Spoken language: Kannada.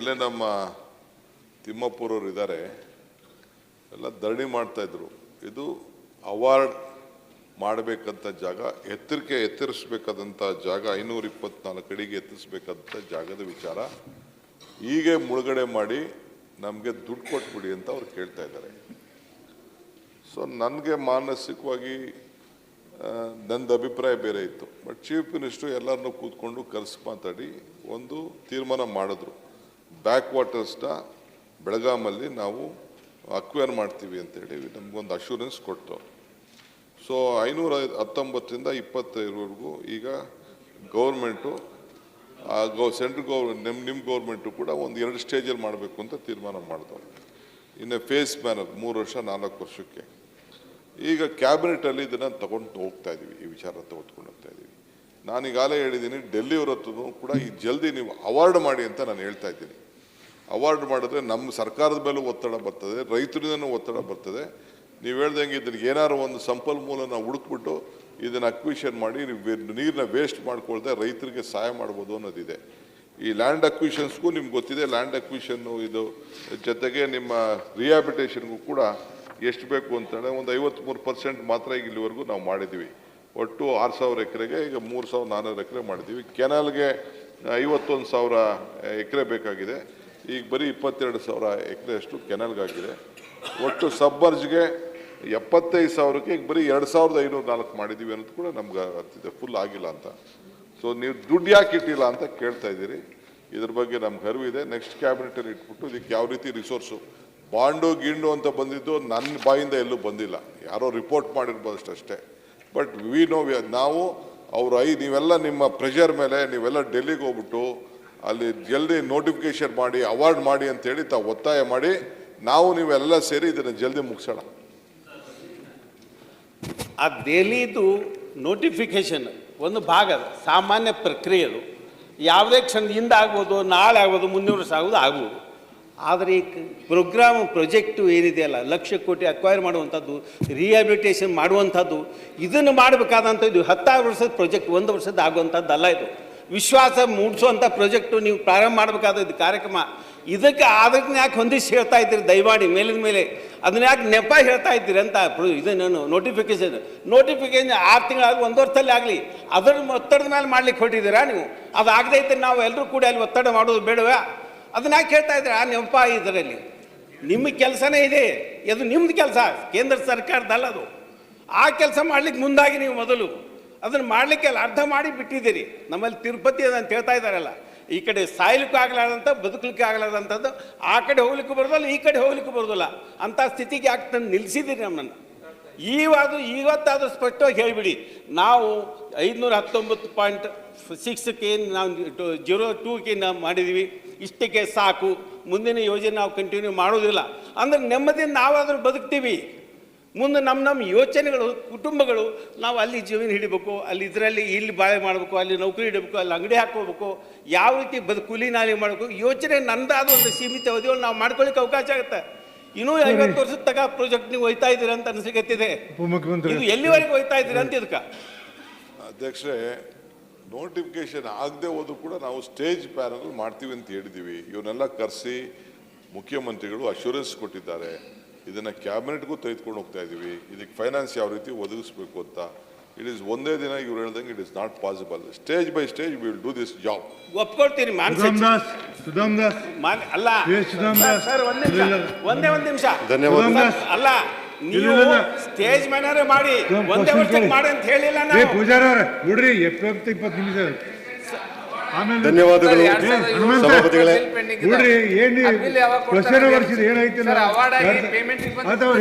ಇಲ್ಲೇ ನಮ್ಮ ತಿಮ್ಮಪ್ಪರವರು ಇದ್ದಾರೆ, ಎಲ್ಲ ಧರಣಿ ಮಾಡ್ತಾ ಇದ್ರು. ಇದು ಅವಾರ್ಡ್ ಮಾಡಬೇಕಂತ ಜಾಗ, ಎತ್ತರಿಸಬೇಕಾದಂಥ ಜಾಗ 524 ಅಡಿಗೆ ಎತ್ತಿಸಬೇಕಾದಂಥ ಜಾಗದ ವಿಚಾರ ಹೀಗೆ ಮುಳುಗಡೆ ಮಾಡಿ ನಮಗೆ ದುಡ್ಡು ಕೊಟ್ಬಿಡಿ ಅಂತ ಅವ್ರು ಕೇಳ್ತಾ ಇದ್ದಾರೆ. ಸೊ ನನಗೆ ಮಾನಸಿಕವಾಗಿ ನಂದು ಅಭಿಪ್ರಾಯ ಬೇರೆ ಇತ್ತು. ಬಟ್ ಚೀಫ್ ಮಿನಿಸ್ಟ್ರು ಎಲ್ಲರನ್ನೂ ಕೂತ್ಕೊಂಡು ಕರೆಸಿ ಮಾತಾಡಿ ಒಂದು ತೀರ್ಮಾನ ಮಾಡಿದ್ರು. ಬ್ಯಾಕ್ ವಾಟರ್ಸ್ನ ಬೆಳಗಾಮಲ್ಲಿ ನಾವು ಅಕ್ವೈರ್ ಮಾಡ್ತೀವಿ ಅಂತೇಳಿ ನಮಗೊಂದು ಅಶ್ಯೂರೆನ್ಸ್ ಕೊಟ್ಟು. ಸೊ 519ರಿಂದ 25ವರೆಗೂ ಈಗ ಗೌರ್ಮೆಂಟು ಸೆಂಟ್ರಲ್ ಗೌರ್ಮೆಂಟ್ ನಿಮ್ಮ ಗೌರ್ಮೆಂಟು ಕೂಡ ಒಂದು 2 ಸ್ಟೇಜಲ್ಲಿ ಮಾಡಬೇಕು ಅಂತ ತೀರ್ಮಾನ ಮಾಡಿದವು. ಇನ್ನು ಫೇಸ್ ಮ್ಯಾನರ್ 3 ವರ್ಷ 4 ವರ್ಷಕ್ಕೆ. ಈಗ ಕ್ಯಾಬಿನೆಟಲ್ಲಿ ಇದನ್ನು ತಗೊಂಡು ಹೋಗ್ತಾ ಇದ್ದೀವಿ, ಈ ವಿಚಾರ ತೆಗೆದುಕೊಂಡು ಹೋಗ್ತಾ ಇದ್ದೀವಿ. ನಾನೀಗಾಗಲೇ ಹೇಳಿದ್ದೀನಿ, ಡೆಲ್ಲಿಯವ್ರ ಹತ್ರನೂ ಕೂಡ ಈ ಜಲ್ದಿ ನೀವು ಅವಾರ್ಡ್ ಮಾಡಿ ಅಂತ ನಾನು ಹೇಳ್ತಾ ಇದ್ದೀನಿ. ಅವಾರ್ಡ್ ಮಾಡಿದ್ರೆ ನಮ್ಮ ಸರ್ಕಾರದ ಮೇಲೂ ಒತ್ತಡ ಬರ್ತದೆ, ರೈತರಿಂದನೂ ಒತ್ತಡ ಬರ್ತದೆ. ನೀವು ಹೇಳ್ದಂಗೆ ಇದನ್ನು ಏನಾದ್ರು ಒಂದು ಸಂಪನ್ಮೂಲನ ಹುಡುಕ್ಬಿಟ್ಟು ಇದನ್ನು ಅಕ್ವಿಷನ್ ಮಾಡಿ ನೀರನ್ನ ವೇಸ್ಟ್ ಮಾಡ್ಕೊಳ್ದೆ ರೈತರಿಗೆ ಸಹಾಯ ಮಾಡ್ಬೋದು ಅನ್ನೋದಿದೆ. ಈ ಲ್ಯಾಂಡ್ ಅಕ್ವಿಷನ್ಸ್ಗೂ ನಿಮ್ಗೆ ಗೊತ್ತಿದೆ, ಲ್ಯಾಂಡ್ ಅಕ್ವಿಷನ್ನು ಇದು ಜೊತೆಗೆ ನಿಮ್ಮ ರಿಹ್ಯಾಬಿಟೇಷನ್ಗೂ ಕೂಡ ಎಷ್ಟು ಬೇಕು ಅಂತೇಳಿ ಒಂದು 53% ಮಾತ್ರ ಈಗ ಇಲ್ಲಿವರೆಗೂ ನಾವು ಮಾಡಿದ್ದೀವಿ. ಒಟ್ಟು 6,000 ಎಕರೆಗೆ ಈಗ 3,400 ಎಕರೆ ಮಾಡಿದ್ದೀವಿ. ಕೆನಾಲ್ಗೆ 51,000 ಎಕರೆ ಬೇಕಾಗಿದೆ, ಈಗ ಬರೀ 22,000 ಎಕರೆ ಅಷ್ಟು ಕೆನಾಲ್ಗಾಗಿದೆ. ಒಟ್ಟು ಸಬ್ಬರ್ಜ್ಗೆ 75,000ಕ್ಕೆ ಈಗ ಬರೀ 2,504 ಮಾಡಿದ್ದೀವಿ ಅನ್ನೋದು ಕೂಡ ನಮ್ಗೆ ಆಗ್ತಿದೆ, ಫುಲ್ ಆಗಿಲ್ಲ ಅಂತ. ಸೊ ನೀವು ದುಡ್ಡು ಯಾಕೆ ಇಟ್ಟಿಲ್ಲ ಅಂತ ಕೇಳ್ತಾ ಇದ್ದೀರಿ. ಇದ್ರ ಬಗ್ಗೆ ನಮ್ಗೆ ಅರಿವಿದೆ. ನೆಕ್ಸ್ಟ್ ಕ್ಯಾಬಿನೆಟಲ್ಲಿ ಇಟ್ಬಿಟ್ಟು ಇದಕ್ಕೆ ಯಾವ ರೀತಿ ರಿಸೋರ್ಸು ಬಾಂಡು ಗೀಂಡು ಅಂತ ಬಂದಿದ್ದು ನನ್ನ ಬಾಯಿಂದ ಎಲ್ಲೂ ಬಂದಿಲ್ಲ, ಯಾರೋ ರಿಪೋರ್ಟ್ ಮಾಡಿರ್ಬೋದು ಅಷ್ಟೇ. ಬಟ್ ವಿ ನೋ ನಾವು ನೀವೆಲ್ಲ ನಿಮ್ಮ ಪ್ರೆಷರ್ ಮೇಲೆ ನೀವೆಲ್ಲ ಡೆಲ್ಲಿಗೆ ಹೋಗ್ಬಿಟ್ಟು ಅಲ್ಲಿ ಜಲ್ದಿ ನೋಟಿಫಿಕೇಶನ್ ಮಾಡಿ ಅವಾರ್ಡ್ ಮಾಡಿ ಅಂತೇಳಿ ತಾವು ಒತ್ತಾಯ ಮಾಡಿ ನೀವೆಲ್ಲ ಸೇರಿ ಇದನ್ನು ಜಲ್ದಿ ಮುಗಿಸೋಣ. ಆ ದೆಹಲಿದು ನೋಟಿಫಿಕೇಶನ್ ಒಂದು ಭಾಗ, ಸಾಮಾನ್ಯ ಪ್ರಕ್ರಿಯೆ. ಅದು ಯಾವುದೇ ಕ್ಷಣದಿಂದ ಆಗ್ಬೋದು, ನಾಳೆ ಆಗ್ಬೋದು, 300 ವರ್ಷ ಆಗ್ಬೋದು ಆಗ್ಬೋದು. ಆದರೆ ಈ ಪ್ರಾಜೆಕ್ಟು ಏನಿದೆಯಲ್ಲ, 1,00,000 ಕೋಟಿ ಅಕ್ವೈರ್ ಮಾಡುವಂಥದ್ದು, ರಿಹ್ಯಾಬಿಲಿಟೇಷನ್ ಮಾಡುವಂಥದ್ದು, ಇದನ್ನು ಮಾಡಬೇಕಾದಂಥ ಇದು 16 ವರ್ಷದ ಪ್ರಾಜೆಕ್ಟ್, 1 ವರ್ಷದ ಆಗುವಂಥದ್ದಲ್ಲ. ಇದು ವಿಶ್ವಾಸ ಮೂಡಿಸುವಂಥ ಪ್ರಾಜೆಕ್ಟು. ನೀವು ಪ್ರಾರಂಭ ಮಾಡಬೇಕಾದ ಇದು ಕಾರ್ಯಕ್ರಮ. ಅದನ್ನ ಯಾಕೆ ಹೊಂದಿಸಿ ಹೇಳ್ತಾ ಇದ್ದೀರಿ ದಯಮಾಡಿ ಮೇಲಿನ ಮೇಲೆ? ಅದನ್ನ ಯಾಕೆ ನೆಪ ಹೇಳ್ತಾ ಇದ್ದೀರಿ ಅಂತ ಇದನ್ನು ನೋಟಿಫಿಕೇಶನ್ 6 ತಿಂಗಳಾಗಲಿ 1 ವರ್ಷದಲ್ಲಿ ಆಗಲಿ ಅದರ ಒತ್ತಡದ ಮೇಲೆ ಮಾಡ್ಲಿಕ್ಕೆ ಹೊರಟಿದ್ದೀರಾ ನೀವು? ಅದಾಗದೇ ಇದ್ದರೆ ನಾವು ಎಲ್ಲರೂ ಕೂಡ ಅಲ್ಲಿ ಒತ್ತಡ ಮಾಡೋದು ಬೇಡವಾ? ಅದನ್ನ ಯಾಕೆ ಹೇಳ್ತಾ ಇದ್ದೀರಾ? ಆ ನೆಪ ಇದರಲ್ಲಿ ನಿಮ್ಮ ಕೆಲಸನೇ ಇದೆ, ಅದು ನಿಮ್ಮದು ಕೆಲಸ, ಕೇಂದ್ರ ಸರ್ಕಾರದಲ್ಲ ಅದು. ಆ ಕೆಲಸ ಮಾಡ್ಲಿಕ್ಕೆ ಮುಂದಾಗಿ ನೀವು ಮೊದಲು ಅದನ್ನು ಮಾಡಲಿಕ್ಕೆ ಅರ್ಧ ಮಾಡಿ ಬಿಟ್ಟಿದ್ದೀರಿ. ನಮ್ಮಲ್ಲಿ ತಿರುಪತಿ ಅಂತ ಹೇಳ್ತಾ ಇದ್ದಾರಲ್ಲ, ಈ ಕಡೆ ಸಾಯ್ಲಿಕ್ಕೂ ಆಗಲಾರ್ದಂಥ, ಬದುಕಲಿಕ್ಕೆ ಆಗಲಾರ್ದಂಥದ್ದು, ಆ ಕಡೆ ಹೋಗ್ಲಿಕ್ಕೂ ಬರೋದಲ್ಲ, ಈ ಕಡೆ ಹೋಗ್ಲಿಕ್ಕೂ ಬರೋದಿಲ್ಲ ಅಂಥ ಸ್ಥಿತಿಗೆ ಯಾಕೆ ತಂದು ನಿಲ್ಲಿಸಿದ್ದೀರಿ ನಮ್ಮನ್ನು? ಇವತ್ತಾದರೂ ಸ್ಪಷ್ಟವಾಗಿ ಹೇಳಿಬಿಡಿ. ನಾವು 519.6ಕ್ಕೆ ನಾವು 02ಕ್ಕೆ ನಾವು ಮಾಡಿದ್ದೀವಿ, ಇಷ್ಟಕ್ಕೆ ಸಾಕು, ಮುಂದಿನ ಯೋಜನೆ ನಾವು ಕಂಟಿನ್ಯೂ ಮಾಡೋದಿಲ್ಲ ಅಂದರೆ ನೆಮ್ಮದಿಯಿಂದ ನಾವಾದರೂ ಬದುಕ್ತೀವಿ. ಮುಂದೆ ನಮ್ಮ ಯೋಚನೆಗಳು, ಕುಟುಂಬಗಳು, ನಾವು ಅಲ್ಲಿ ಜೀವನ ಹಿಡಿಬೇಕು, ಅಲ್ಲಿ ಇದರಲ್ಲಿ ಇಲ್ಲಿ ಬಾಳೆ ಮಾಡಬೇಕು, ಅಲ್ಲಿ ನೌಕರಿ ಹಿಡಬೇಕು, ಅಲ್ಲಿ ಅಂಗಡಿ ಹಾಕೋಬೇಕು, ಯಾವ ರೀತಿ ಕೂಲಿ ನಾಲಿ ಮಾಡಬೇಕು, ಯೋಚನೆ ನನ್ನದಾದ ಒಂದು ಸೀಮಿತ ಅವಧಿಯಲ್ಲಿ ನಾವು ಮಾಡ್ಕೊಳ್ಳಿಕ್ಕೆ ಅವಕಾಶ ಆಗುತ್ತೆ. ಇನ್ನೂ 50 ವರ್ಷದ ತಗ ಪ್ರಾಜೆಕ್ಟ್ ನೀವು ಹೋಯ್ತಾ ಇದ್ದೀರ ಅಂತ ಅನಿಸಿಕತ್ತಿದೆ. ಇದು ಎಲ್ಲಿವರೆಗೂ ಹೋಯ್ತಾ ಇದ್ದೀರ ಅಂತ ಇದಕ್ಕೆ? ಅಧ್ಯಕ್ಷರೇ, ನೋಟಿಫಿಕೇಶನ್ ಆಗದೆ ಹೋದ್ರು ಕೂಡ ನಾವು ಸ್ಟೇಜ್ ಪ್ಯಾನಲ್ ಮಾಡ್ತೀವಿ ಅಂತ ಹೇಳಿದ್ದೀವಿ. ಇವನ್ನೆಲ್ಲ ಕರೆಸಿ ಮುಖ್ಯಮಂತ್ರಿಗಳು ಅಶ್ಯೂರೆನ್ಸ್ ಕೊಟ್ಟಿದ್ದಾರೆ. ಇದನ್ನು ಕ್ಯಾಬಿನೆಟ್ಗೂ ತೆಗೆದುಕೊಂಡು ಹೋಗ್ತಾ ಇದ್ದೀವಿ. ಇದಕ್ಕೆ ಫೈನಾನ್ಸ್ ಯಾವ ರೀತಿ ಒದಗಿಸ್ಬೇಕು ಅಂತ. ಇಟ್ ಈಸ್ ಒಂದೇ ದಿನ ಇವ್ರು ಹೇಳ್ದಂಗೆ it is not possible. Stage by stage we will do this job. ಒಪ್ಕೊಳ್ತೀನಿ. ಅಲ್ಲ ಸರ್, ಒಂದೇ ಒಂದು ನಿಮಿಷ. ಧನ್ಯವಾದ. ಅಲ್ಲ, ನೀವು ಸ್ಟೇಜ್ ಮ್ಯಾನರೇ ಮಾಡಿ, ಒಂದೇ ವರ್ಷಕ್ಕೆ ಮಾಡಿ ಅಂತ ಹೇಳಿಲ್ಲ ನಾವು. ಪೂಜಾರ ನೋಡ್ರಿ 20 ನಿಮಿಷ. ಧನ್ಯವಾದಗಳು ಸಭಾಪತಿಗಳೇ. ನೋಡ್ರಿ ಏನು ಕ್ವಶನ್ ವರ್ಷದ ಏನೈತಿಲ್ಲ